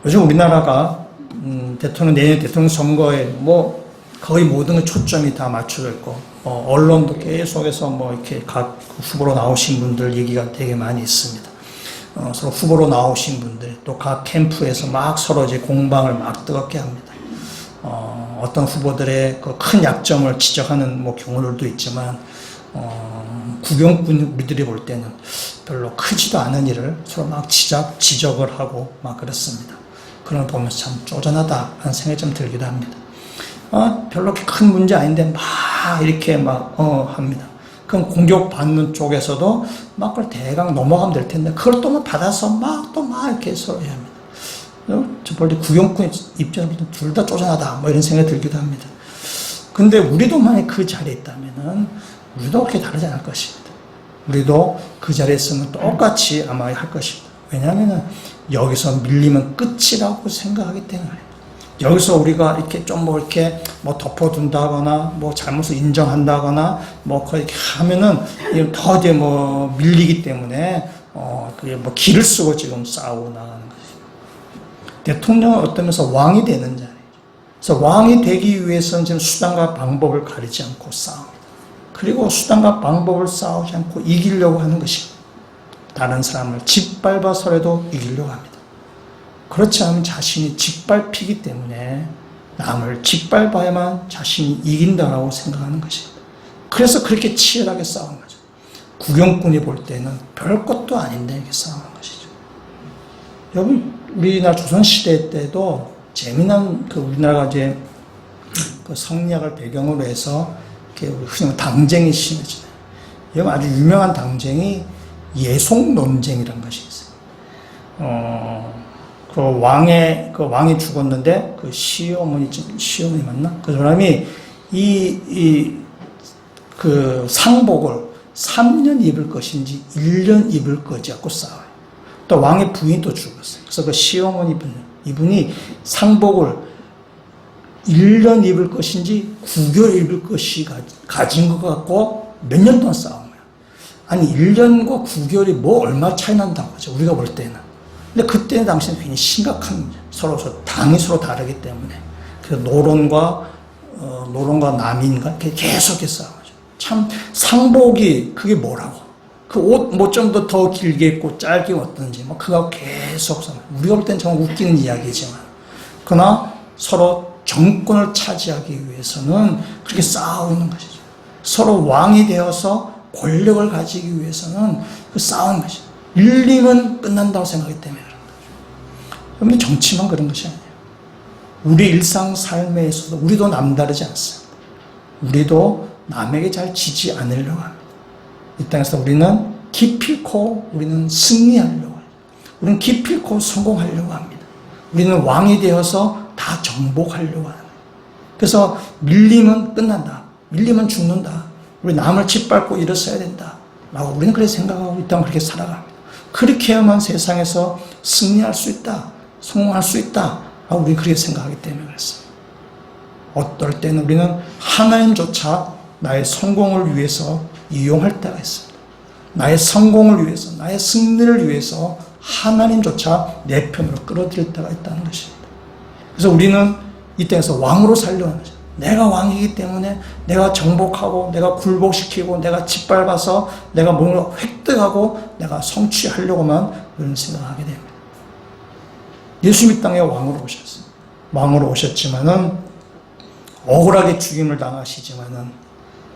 요즘 우리나라가 내년 대통령 선거에 뭐 거의 모든 걸 초점이 다 맞춰져 있고 언론도 계속해서 뭐 이렇게 각 후보로 나오신 분들 얘기가 되게 많이 있습니다. 서로 후보로 나오신 분들 또 각 캠프에서 막 서로 이제 공방을 막 뜨겁게 합니다. 어떤 후보들의 그 큰 약점을 지적하는 뭐 경우들도 있지만 구경꾼 우리들이 볼 때는 별로 크지도 않은 일을 서로 막 지적을 하고 막 그렇습니다. 그런 걸 보면서 참 쪼잔하다 하는 생각이 좀 들기도 합니다. 별로 큰 문제 아닌데 막 이렇게 막 합니다. 그럼 공격받는 쪽에서도 막 그걸 대강 넘어가면 될 텐데 그걸 또 받아서 막 이렇게 서로 해야 합니다. 저 볼 때 구경꾼 입장에서 둘 다 쪼잔하다 뭐 이런 생각이 들기도 합니다. 근데 우리도 만약 그 자리에 있다면은 우리도 그렇게 다르지 않을 것입니다. 우리도 그 자리에 있으면 똑같이 아마 할 것입니다. 왜냐하면 여기서 밀리면 끝이라고 생각하기 때문에 여기서 우리가 이렇게 좀 이렇게 덮어둔다거나 잘못을 인정한다거나 그렇게 하면은 더 이제 밀리기 때문에 그게 길을 쓰고 지금 싸우고 나가는 것입니다. 대통령은 어떤 면에서 왕이 되는 자리죠. 그래서 왕이 되기 위해서는 지금 수단과 방법을 가리지 않고 싸웁니다. 그리고 수단과 방법을 싸우지 않고 이기려고 하는 것입니다. 다른 사람을 짓밟아서라도 이기려고 합니다. 그렇지 않으면 자신이 짓밟히기 때문에 남을 짓밟아야만 자신이 이긴다라고 생각하는 것입니다. 그래서 그렇게 치열하게 싸우는 거죠. 구경꾼이 볼 때는 별것도 아닌데 이렇게 싸우는 것이죠. 여러분, 우리나라 조선시대 때도 재미난 우리나라가 이제 그 성리학을 배경으로 해서 흔히 당쟁이 심해지네요. 여러분, 아주 유명한 당쟁이 예속 논쟁이라는 것이 있어요. 왕이 죽었는데 시어머니 맞나? 그 사람이 그 상복을 3년 입을 것인지 1년 입을 거지 갖고 싸워요. 또 왕의 부인이 또 죽었어요. 그래서 그 시어머니 이분이 상복을 1년 입을 것인지 9개월 입을 것이 가진 것 같고 몇 년 동안 싸운 거야. 아니 1년과 9개월이 얼마 차이 난다고 하죠. 우리가 볼 때는. 근데 그때 당시는 굉장히 심각한 문제. 당이 서로 다르기 때문에. 그래서 노론과 남인과 계속해서 싸우죠. 참 상복이 그게 뭐라고. 그 옷 좀 더 길게 입고 짧게 입었든지 그거 계속 싸워요. 우리가 볼 때는 정말 웃기는 이야기지만 그러나 서로 정권을 차지하기 위해서는 그렇게 싸우는 것이죠. 서로 왕이 되어서 권력을 가지기 위해서는 싸우는 것이죠. 밀리면 끝난다고 생각하기 때문에 그런 거죠. 그런데 정치만 그런 것이 아니에요. 우리 일상 삶에서도 우리도 남다르지 않습니다. 우리도 남에게 잘 지지 않으려고 합니다. 이 땅에서 우리는 기필코 우리는 승리하려고 합니다. 우리는 기필코 성공하려고 합니다. 우리는 왕이 되어서 다 정복하려고 합니다. 그래서 밀림은 끝난다. 밀림은 죽는다. 우리 남을 짓밟고 일어서야 된다. 라고 우리는 그렇게 생각하고 이 땅을 그렇게 살아갑니다. 그렇게 해야만 세상에서 승리할 수 있다. 성공할 수 있다. 라고 우리는 그렇게 생각하기 때문에 그렇습니다. 어떨 때는 우리는 하나님조차 나의 성공을 위해서 이용할 때가 있습니다. 나의 성공을 위해서, 나의 승리를 위해서 하나님조차 내 편으로 끌어들일 때가 있다는 것입니다. 그래서 우리는 이 땅에서 왕으로 살려고 하는 거죠. 내가 왕이기 때문에 내가 정복하고 내가 굴복시키고 내가 짓밟아서 내가 뭔가 획득하고 내가 성취하려고만 그런 생각하게 됩니다. 예수님 이 땅에 왕으로 오셨어요. 왕으로 오셨지만은 억울하게 죽임을 당하시지만은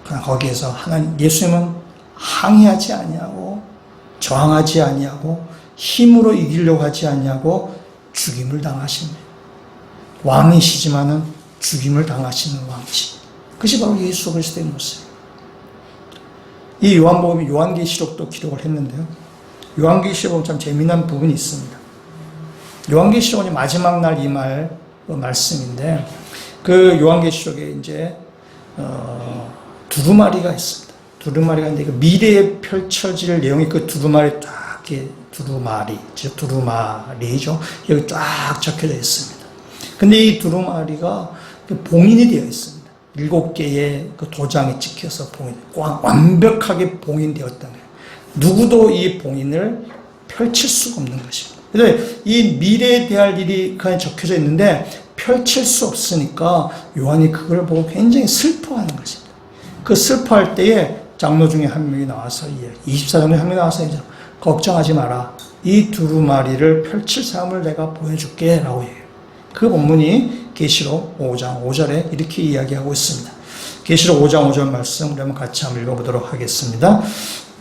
그냥 거기에서 하나님 예수님은 항의하지 아니하고 저항하지 아니하고 힘으로 이기려고 하지 아니하고 죽임을 당하십니다. 왕이시지만은 죽임을 당하시는 왕이십니다. 그것이 바로 예수 그리스도의 모습입니다. 이 요한복음이 요한계시록도 기록을 했는데요. 요한계시록은 참 재미난 부분이 있습니다. 요한계시록은 마지막 날 이 말 말씀인데 그 요한계시록에 이제 두루마리가 있습니다. 두루마리가 있는데 그 미래에 펼쳐질 내용이 그 두루마리 쫙 이렇게 두루마리죠. 여기 쫙 적혀져 있습니다. 근데 이 두루마리가 봉인이 되어 있습니다. 7개의 그 도장이 찍혀서 완벽하게 봉인되었다는 거예요. 누구도 이 봉인을 펼칠 수가 없는 것입니다. 그래서 이 미래에 대할 일이 그냥 적혀져 있는데 펼칠 수 없으니까 요한이 그걸 보고 굉장히 슬퍼하는 것입니다. 그 슬퍼할 때에 장로 중에 한 명이 나와서 24장로에 한 명이 나와서 이제 걱정하지 마라. 이 두루마리를 펼칠 사람을 내가 보여줄게 라고 해요. 그 본문이 계시록 5장 5절에 이렇게 이야기하고 있습니다. 계시록 5장 5절 말씀 한번 같이 한번 읽어보도록 하겠습니다.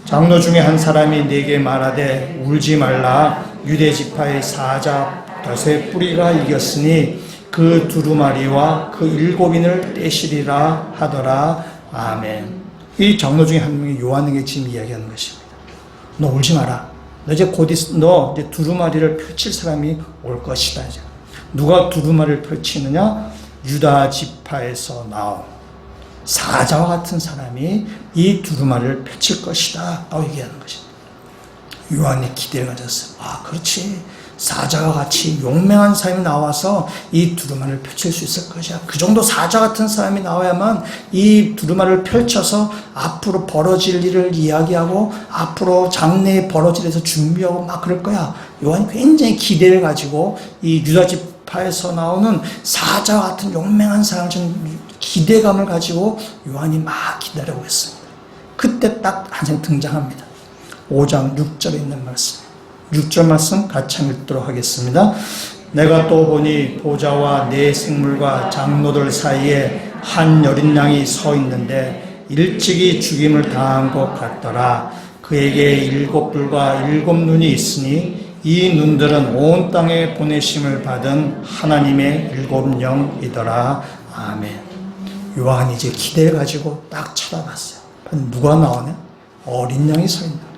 장로 중에 한 사람이 내게 말하되 울지 말라. 유대 지파의 사자 덫의 뿌리가 이겼으니 그 두루마리와 그 7인을 떼시리라 하더라. 아멘. 이 장로 중에 한 명이 요한에게 지금 이야기하는 것입니다. 너 울지 마라. 너 이제 두루마리를 펼칠 사람이 올 것이다. 이제. 누가 두루마리를 펼치느냐? 유다 지파에서 나온 사자와 같은 사람이 이 두루마리를 펼칠 것이다 라고 얘기하는 것입니다. 요한이 기대를 가졌어요. 아, 그렇지. 사자와 같이 용맹한 사람이 나와서 이 두루마리를 펼칠 수 있을 것이야. 그 정도 사자 같은 사람이 나와야만 이 두루마리를 펼쳐서 앞으로 벌어질 일을 이야기하고 앞으로 장래에 벌어질 일에서 준비하고 막 그럴 거야. 요한이 굉장히 기대를 가지고 이 유다 지파에서 나오는 사자와 같은 용맹한 사람을 좀 기대감을 가지고 요한이 막 기다리고 있습니다. 그때 딱 한 장 등장합니다. 5장 6절에 있는 말씀. 6절 말씀 같이 읽도록 하겠습니다. 내가 또 보니 보좌와 네 생물과 장로들 사이에 한 여린 양이 서 있는데 일찍이 죽임을 당한 것 같더라. 그에게 7뿔과 7눈이 있으니 이 눈들은 온 땅에 보내심을 받은 하나님의 7영이더라. 아멘. 요한이 이제 기대를 가지고 딱 쳐다봤어요. 누가 나오냐? 어린 양이 서 있는 거예요.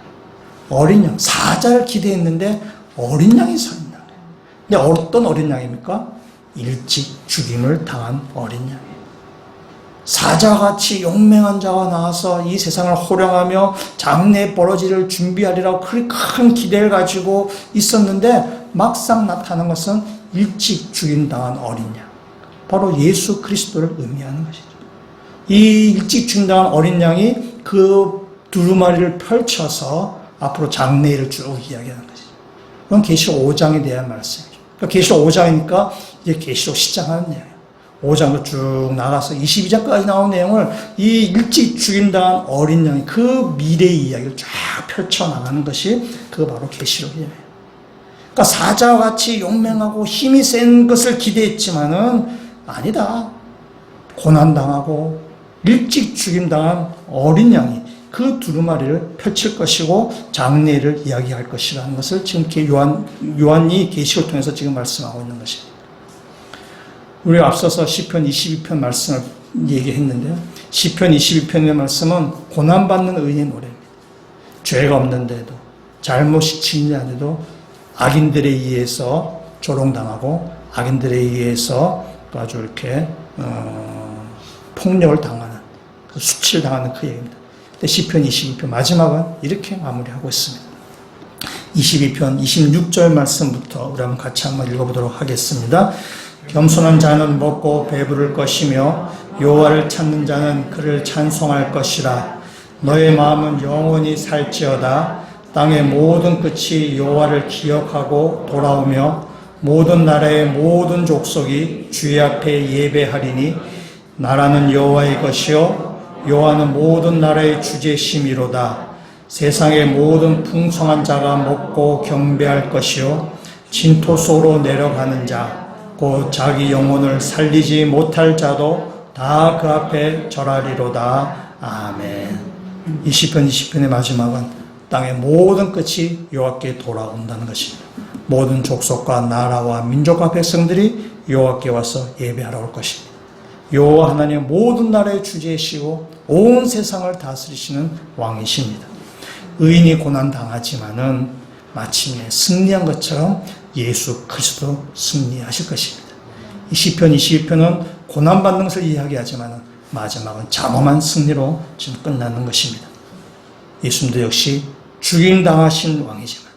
어린 양, 사자를 기대했는데 어린 양이 서 있는 거예요. 근데 어떤 어린 양입니까? 일찍 죽임을 당한 어린 양이에요. 사자같이 용맹한 자가 나와서 이 세상을 호령하며 장래에 벌어질 일을 준비하리라고 큰 기대를 가지고 있었는데 막상 나타난 것은 일찍 죽임당한 어린 양. 바로 예수 그리스도를 의미하는 것이죠. 이 일찍 죽임당한 어린 양이 그 두루마리를 펼쳐서 앞으로 장래일을 쭉 이야기하는 것이죠. 그건 계시록 5장에 대한 말씀이죠. 그러니까 계시록 5장이니까 이제 계시록 시작하는 내용이에요. 5장도 쭉 나가서 22장까지 나온 내용을 이 일찍 죽임당한 어린 양이 그 미래의 이야기를 쫙 펼쳐나가는 것이 그거 바로 계시록이에요. 그러니까 사자와 같이 용맹하고 힘이 센 것을 기대했지만은 아니다. 고난당하고 일찍 죽임당한 어린 양이 그 두루마리를 펼칠 것이고 장래를 이야기할 것이라는 것을 지금 요한이 계시를 통해서 지금 말씀하고 있는 것입니다. 우리가 앞서서 시편 22편 말씀을 얘기했는데요. 시편 22편의 말씀은 고난받는 의인의 노래입니다. 죄가 없는데도 잘못이 지지 않아도 악인들에 의해서 조롱당하고 악인들에 의해서 아주 이렇게 폭력을 당하는 수치를 당하는 그 얘기입니다. 근데 시편 22편 마지막은 이렇게 마무리하고 있습니다. 22편 26절 말씀부터 우리 한번 같이 한번 읽어보도록 하겠습니다. 겸손한 자는 먹고 배부를 것이며 여호와를 찾는 자는 그를 찬송할 것이라. 너의 마음은 영원히 살지어다. 땅의 모든 끝이 여호와를 기억하고 돌아오며 모든 나라의 모든 족속이 주의 앞에 예배하리니 나라는 여호와의 것이요 여호와는 모든 나라의 주제심이로다. 세상의 모든 풍성한 자가 먹고 경배할 것이요 진토 속으로 내려가는 자 곧 자기 영혼을 살리지 못할 자도 다 그 앞에 절하리로다. 아멘. 이 시편 20편의 마지막은 땅의 모든 끝이 여호와께 돌아온다는 것입니다. 모든 족속과 나라와 민족과 백성들이 여호와께 와서 예배하러 올 것입니다. 여호와 하나님은 모든 나라의 주제이시고 온 세상을 다스리시는 왕이십니다. 의인이 고난당하지만은 마침내 승리한 것처럼 예수 그리스도 승리하실 것입니다. 이 시편 22편은 고난받는 것을 이야기하지만 마지막은 장엄한 승리로 지금 끝나는 것입니다. 예수님도 역시 죽임당하신 왕이지만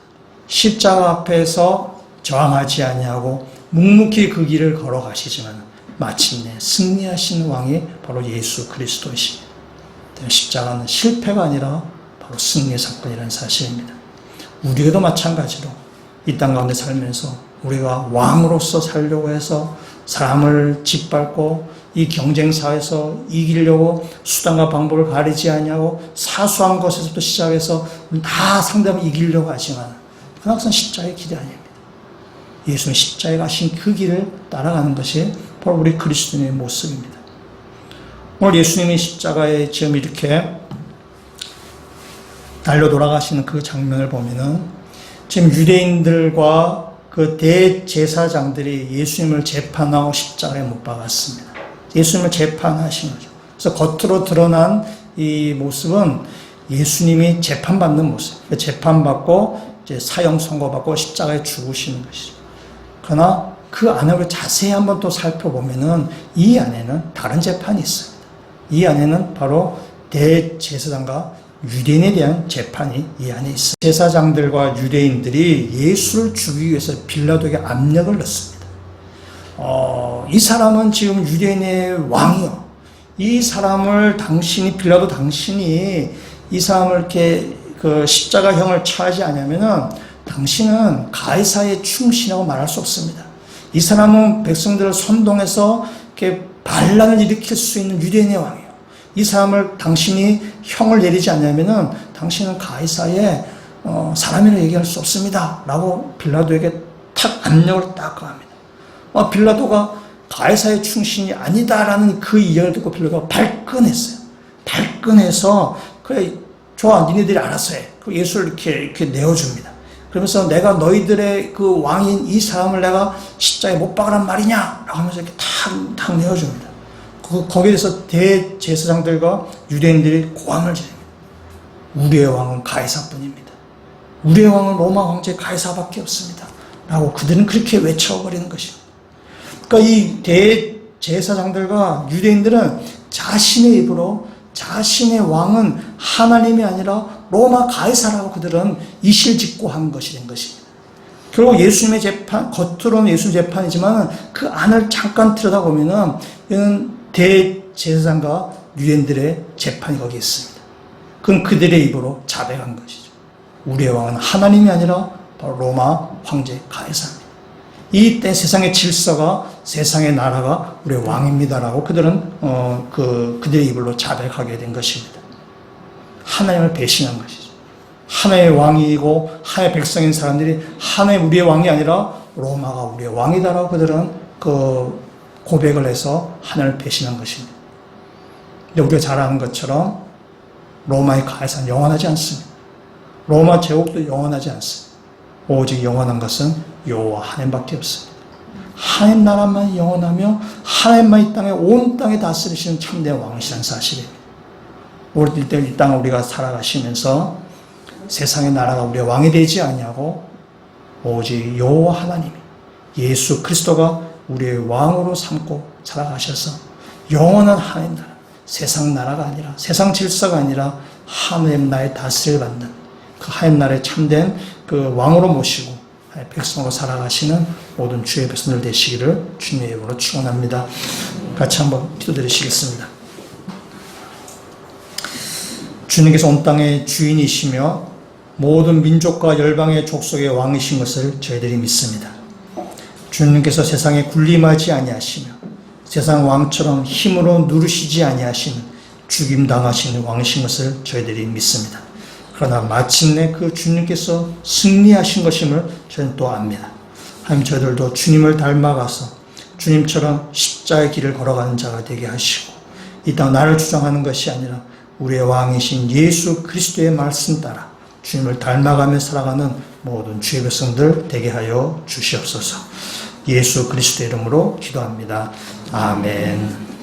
십자가 앞에서 저항하지 아니하고 묵묵히 그 길을 걸어가시지만 마침내 승리하신 왕이 바로 예수 그리스도이십니다. 십자가는 실패가 아니라 바로 승리의 사건이라는 사실입니다. 우리에게도 마찬가지로 이 땅 가운데 살면서 우리가 왕으로서 살려고 해서 사람을 짓밟고 이 경쟁사에서 이기려고 수단과 방법을 가리지 아니하고 사소한 것에서부터 시작해서 다 상대방을 이기려고 하지만 그건 항상 십자가의 길이 아닙니다. 예수는 십자가에 가신 그 길을 따라가는 것이 바로 우리 그리스도인의 모습입니다. 오늘 예수님이 십자가에 지금 이렇게 달려 돌아가시는 그 장면을 보면은 지금 유대인들과 그 대제사장들이 예수님을 재판하고 십자가에 못 박았습니다. 예수님을 재판하신 거죠. 그래서 겉으로 드러난 이 모습은 예수님이 재판받는 모습. 재판받고 이제 사형 선고받고 십자가에 죽으시는 것이죠. 그러나 그 안을 자세히 한번 또 살펴보면은 이 안에는 다른 재판이 있습니다. 이 안에는 바로 대제사장과 유대인에 대한 재판이 이 안에 있습니다. 제사장들과 유대인들이 예수를 죽이기 위해서 빌라도에게 압력을 넣습니다. 이 사람은 지금 유대인의 왕이요. 이 사람을 빌라도 당신이 이 사람을 이렇게 그 십자가형을 처하지 않으면은 당신은 가이사에 충신하고 말할 수 없습니다. 이 사람은 백성들을 선동해서 이렇게 반란을 일으킬 수 있는 유대인의 왕이에요. 이 사람을 당신이 형을 내리지 않냐면은 당신은 가이사에 사람이라고 얘기할 수 없습니다. 라고 빌라도에게 탁 압력을 딱 가합니다. 빌라도가 가이사의 충신이 아니다라는 그 이야기를 듣고 빌라도가 발끈했어요. 발끈해서 그래 좋아 니네들이 알아서 해. 그 예수를 이렇게 내어줍니다. 그러면서 내가 너희들의 그 왕인 이 사람을 내가 십자가에 못 박으란 말이냐 라고 하면서 이렇게 탁 내어줍니다. 거기에 대해서 대제사장들과 유대인들이 고함을 지릅니다. 우리의 왕은 가이사뿐입니다. 우리의 왕은 로마 황제 가이사밖에 없습니다. 라고 그들은 그렇게 외쳐버리는 것입니다. 그러니까 이 대제사장들과 유대인들은 자신의 입으로 자신의 왕은 하나님이 아니라 로마 가이사라고 그들은 이실직고 한 것이 된 것입니다. 결국 예수님의 재판, 겉으로는 예수 재판이지만 그 안을 잠깐 들여다보면은 이는 대제사장과 유대인들의 재판이 거기 있습니다. 그건 그들의 입으로 자백한 것이죠. 우리의 왕은 하나님이 아니라 바로 로마 황제 가이사입니다. 이때 세상의 질서가 세상의 나라가 우리의 왕입니다라고 그들은 그들의 입으로 자백하게 된 것입니다. 하나님을 배신한 것이죠. 하나님의 왕이고 하나님의 백성인 사람들이 하나님 우리의 왕이 아니라 로마가 우리의 왕이다라고 그들은 그 고백을 해서 하나님을 배신한 것입니다. 근데 우리가 잘 아는 것처럼 로마의 가해사는 영원하지 않습니다. 로마 제국도 영원하지 않습니다. 오직 영원한 것은 여호와 하나님밖에 없습니다. 하나님 나라만 영원하며 하나님만 이 땅에 온 땅에 다스리시는 참된 왕이시라는 사실입니다. 우리 이 땅을 우리가 살아가시면서 세상의 나라가 우리의 왕이 되지 아니하고 오직 여호와 하나님이 예수 그리스도가 우리의 왕으로 삼고 살아가셔서 영원한 하나님 나라, 세상 나라가 아니라 세상 질서가 아니라 하나님 나라의 다스림을 받는 그 하나님 나라의 참된 그 왕으로 모시고 백성으로 살아가시는 모든 주의 백성들 되시기를 주님의 이름으로 축원합니다. 같이 한번 기도드리시겠습니다. 주님께서 온 땅의 주인이시며 모든 민족과 열방의 족속의 왕이신 것을 저희들이 믿습니다. 주님께서 세상에 군림하지 아니하시며 세상 왕처럼 힘으로 누르시지 아니하시는 죽임당하시는 왕이신 것을 저희들이 믿습니다. 그러나 마침내 그 주님께서 승리하신 것임을 저희는 또 압니다. 하나님 저희들도 주님을 닮아가서 주님처럼 십자의 길을 걸어가는 자가 되게 하시고 이 땅 나를 주장하는 것이 아니라 우리의 왕이신 예수 그리스도의 말씀 따라 주님을 닮아가며 살아가는 모든 주의 백성들 되게 하여 주시옵소서. 예수 그리스도의 이름으로 기도합니다. 아멘.